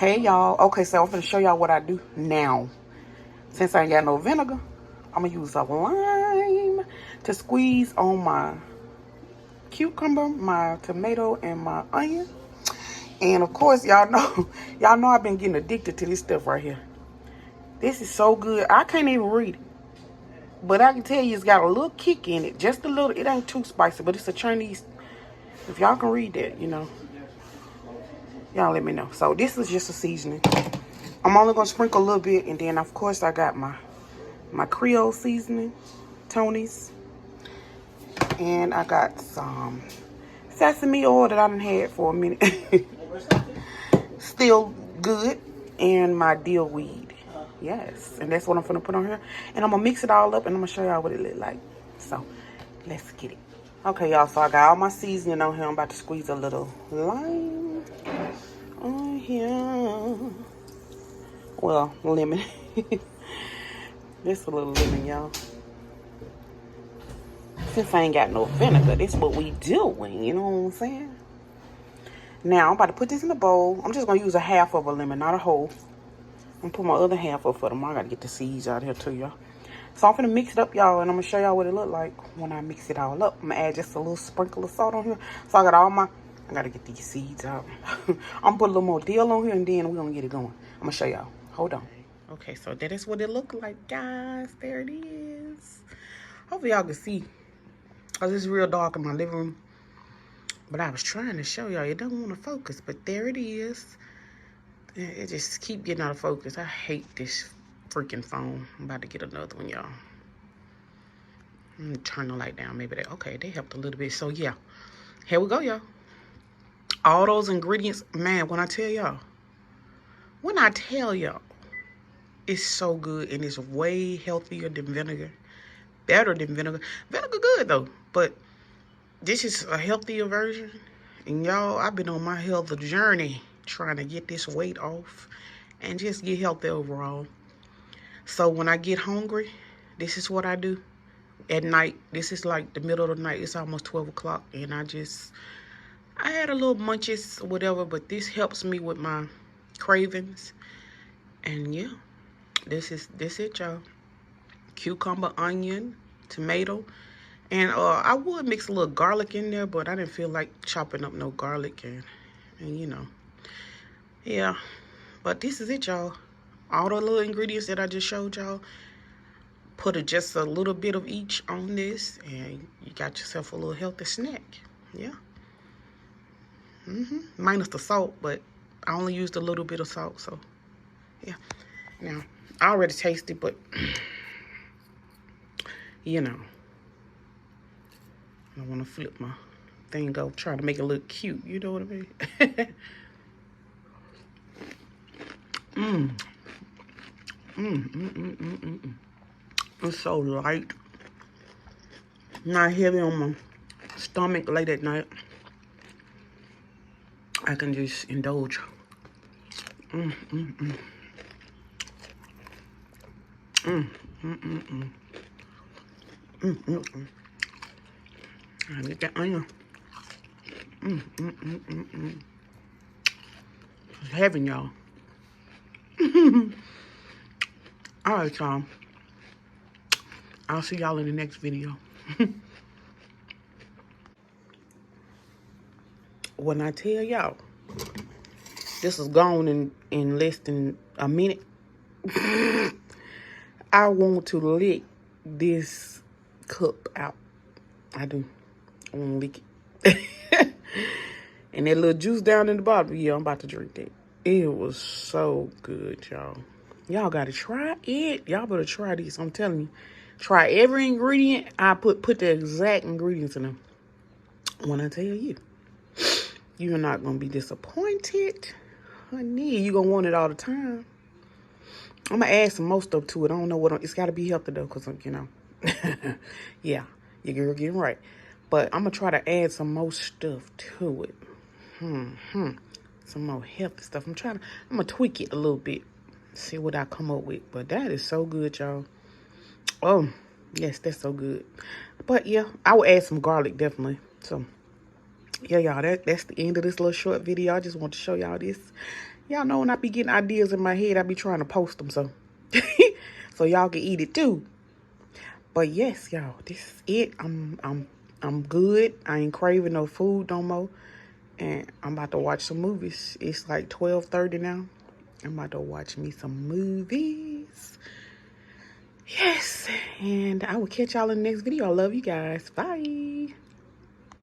Hey y'all, okay, so I'm gonna show y'all what I do now. Since I ain't got no vinegar, I'm gonna use a lime to squeeze on my cucumber, my tomato, and my onion. And of course, y'all know I've been getting addicted to this stuff right here. This is so good. I can't even read it, but I can tell you it's got a little kick in it, just a little. It ain't too spicy, but it's a Chinese. If y'all can read that, y'all let me know. So this is just a seasoning. I'm only gonna sprinkle a little bit, and then of course I got my Creole seasoning, Tony's, and I got some sesame oil that I done had for a minute. Still good, and my dill weed. Yes, and that's what I'm gonna put on here, and I'm gonna mix it all up, and I'm gonna show y'all what it look like. So let's get it. Okay, y'all. So I got all my seasoning on here. I'm about to squeeze a little lime on here. Well, lemon. Just a little lemon, y'all. Since I ain't got no vinegar, this is what we doing, you know what I'm saying? Now, I'm about to put this in a bowl. I'm just going to use a half of a lemon, not a whole. I'm going to put my other half up for tomorrow. I got to get the seeds out of here too, y'all. So I'm going to mix it up, y'all, and I'm going to show y'all what it look like when I mix it all up. I'm going to add just a little sprinkle of salt on here. So I got I got to get these seeds out. I'm going to put a little more dill on here, and then we're going to get it going. I'm going to show y'all. Hold on. Okay, so that is what it look like, guys. There it is. Hopefully y'all can see. Cause it's real dark in my living room. But I was trying to show y'all. It don't want to focus. But there it is. It just keep getting out of focus. I hate this freaking phone. I'm about to get another one, y'all. I'm gonna turn the light down. Maybe they helped a little bit. So yeah. Here we go, y'all. All those ingredients. Man, when I tell y'all. It's so good. And it's way healthier than vinegar. Better than vinegar. Vinegar good though. But this is a healthier version. And y'all, I've been on my health journey trying to get this weight off and just get healthy overall. So when I get hungry, this is what I do. At night, this is like the middle of the night. It's almost 12 o'clock. And I had a little munchies or whatever. But this helps me with my cravings. And yeah, this it, y'all. Cucumber, onion, tomato. And I would mix a little garlic in there, but I didn't feel like chopping up no garlic. And you know, yeah. But this is it, y'all. All the little ingredients that I just showed y'all. Put just a little bit of each on this, and you got yourself a little healthy snack. Yeah. Minus the salt, but I only used a little bit of salt, so yeah. Now, I already tasted, but you know. I want to flip my thing up, try to make it look cute. You know what I mean? It's so light. Not heavy on my stomach late at night. I can just indulge. I get that onion. It's heaven, y'all. All right, y'all. I'll see y'all in the next video. When I tell y'all, this is gone in less than a minute. I want to lick this cup out. I do. I want to lick it. And that little juice down in the bottom, yeah, I'm about to drink that. It was so good, y'all. Y'all got to try it. Y'all better try this. I'm telling you. Try every ingredient. I put the exact ingredients in them. When I tell you, you're not going to be disappointed. Honey, you're going to want it all the time. I'm going to add some more stuff to it. I don't know what. It's got to be healthy, though, because, you know. Yeah, your girl getting right. But I'm going to try to add some more stuff to it. Some more healthy stuff. I'm going to tweak it a little bit. See what I come up with. But that is so good, y'all. Oh, yes, that's so good. But, yeah, I will add some garlic, definitely. So, yeah, y'all, that's the end of this little short video. I just want to show y'all this. Y'all know when I be getting ideas in my head, I be trying to post them so so y'all can eat it too. But yes, y'all, this is it. I'm good. I ain't craving no food no more. And I'm about to watch some movies. It's like 12:30 now. I'm about to watch me some movies. Yes. And I will catch y'all in the next video. I love you guys. Bye.